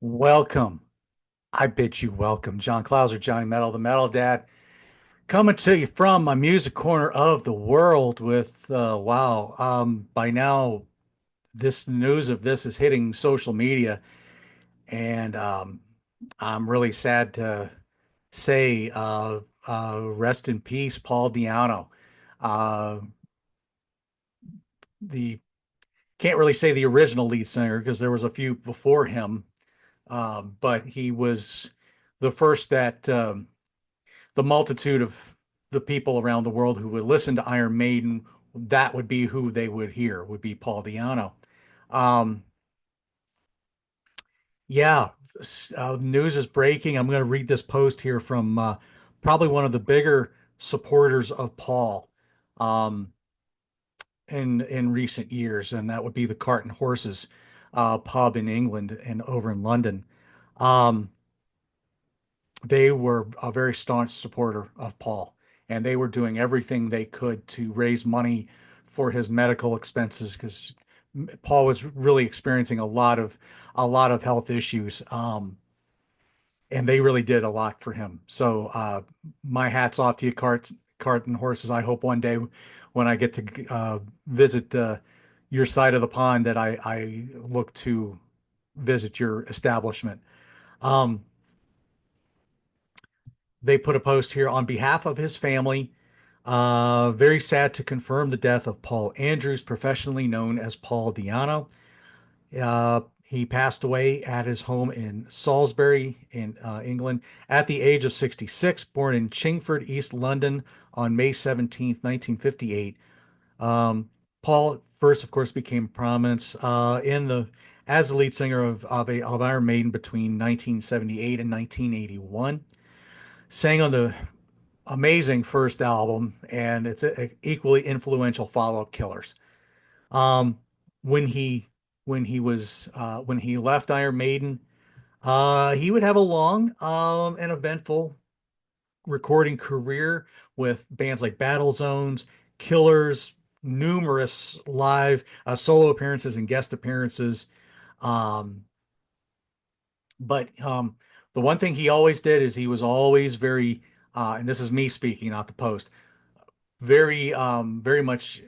Welcome. I bid you welcome. John Clauser, Johnny Metal, the Metal Dad, coming to you from my music corner of the world with by now this news of this is hitting social media, and I'm really sad to say rest in peace, Paul Di'Anno. Uh, the Can't really say the original lead singer because there was a few before him, but he was the first that the multitude of the people around the world who would listen to Iron Maiden, that would be who they would hear, would be Paul Di'Anno. Um, yeah, News is breaking. I'm going to read this post here from probably one of the bigger supporters of Paul um, in recent years, and that would be the Cart and Horses pub in England and over in London. Um, they were a very staunch supporter of Paul, and they were doing everything they could to raise money for his medical expenses because Paul was really experiencing a lot of health issues, and they really did a lot for him. So my hats off to you, Cart and Horses. I hope one day when I get to visit your side of the pond that I look to visit your establishment. Um, they put a post here on behalf of his family. Very sad to confirm the death of Paul Andrews, professionally known as Paul Di'Anno. He passed away at his home in Salisbury, in England, at the age of 66, born in Chingford, East London, on May 17th, 1958. Um, Paul first, of course, became prominent in the as the lead singer of Iron Maiden between 1978 and 1981. Sang on the amazing first album, and it's a equally influential follow-up, Killers. Um, when he when he left Iron Maiden, he would have a long and eventful recording career with bands like Battle Zones, Killers, numerous live solo appearances and guest appearances. Um, but the one thing he always did is he was always very, and this is me speaking, not the post, very much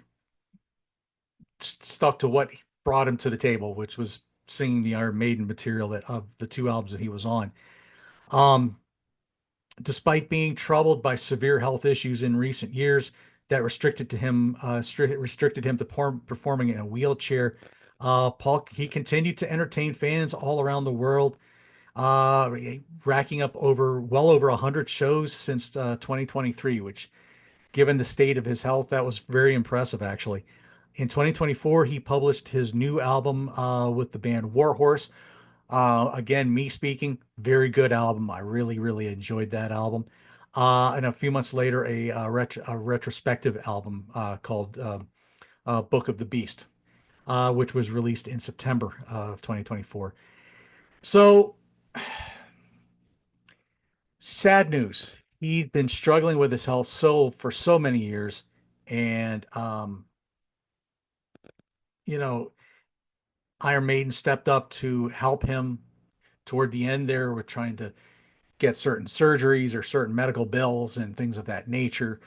stuck to what brought him to the table, which was singing the Iron Maiden material that of the two albums that he was on. Um, Despite being troubled by severe health issues in recent years that restricted him to performing in a wheelchair, Paul he continued to entertain fans all around the world, uh, racking up over 100 shows since 2023, which given the state of his health, that was very impressive, actually. In 2024, he published his new album with the band Warhorse. Again, me speaking, very good album. I really, really enjoyed that album. And a few months later, a retrospective album called Book of the Beast, which was released in September of 2024. So, sad news. He'd been struggling with his health for so many years, and you know, Iron Maiden stepped up to help him toward the end there with trying to get certain surgeries or certain medical bills and things of that nature.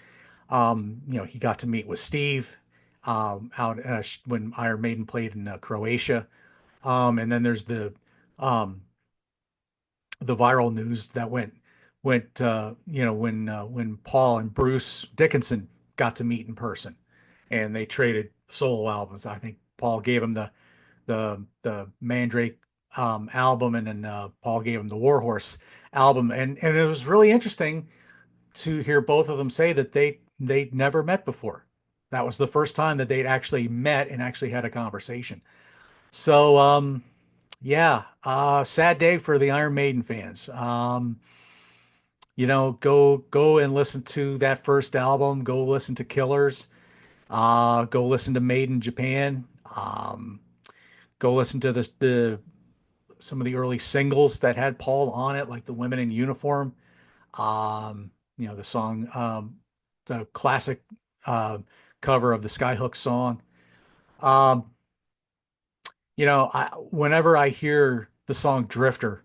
He got to meet with Steve out when Iron Maiden played in Croatia. And then there's um, the viral news that went when Paul and Bruce Dickinson got to meet in person, and they traded solo albums. I think Paul gave him the Mandrake album, and then Paul gave him the Warhorse album, and it was really interesting to hear both of them say that they'd never met before. That was the first time that they'd actually met and actually had a conversation. So yeah, sad day for the Iron Maiden fans. Go and listen to that first album. Go listen to Killers. Go listen to Made in Japan. Go listen to the some of the early singles that had Paul on it, like the Women in Uniform. The song, the classic uh, cover of the Skyhook song. Um, whenever I hear the song Drifter.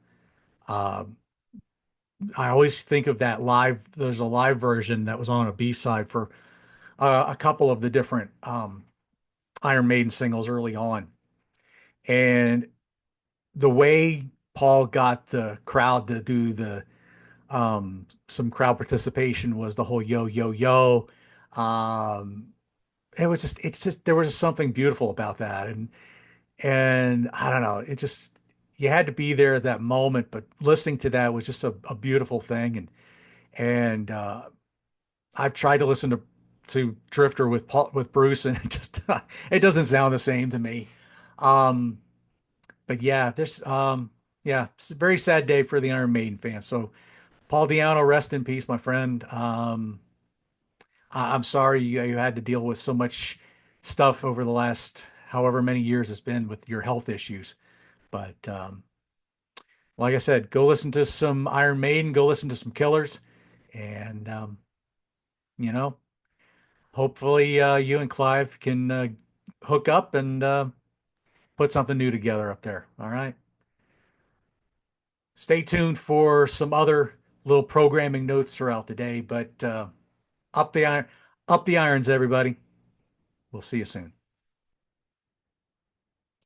Um, I always think of that live. There's a live version that was on a B-side for a couple of the different Iron Maiden singles early on. And the way Paul got the crowd to do the some crowd participation was the whole yo yo yo. Um, it's just there was just something beautiful about that, and I don't know, it just you had to be there at that moment. But listening to that was just a beautiful thing, and I've tried to listen to Drifter with Bruce, and it just it doesn't sound the same to me. Um, but yeah, yeah, it's a very sad day for the Iron Maiden fans. So Paul Di'Anno, rest in peace, my friend. I'm sorry you had to deal with so much stuff over the last however many years it's been with your health issues. But like I said, go listen to some Iron Maiden, go listen to some Killers, and you know, hopefully you and Clive can hook up and put something new together up there. All right. Stay tuned for some other little programming notes throughout the day, but up the iron, up the irons, everybody. We'll see you soon.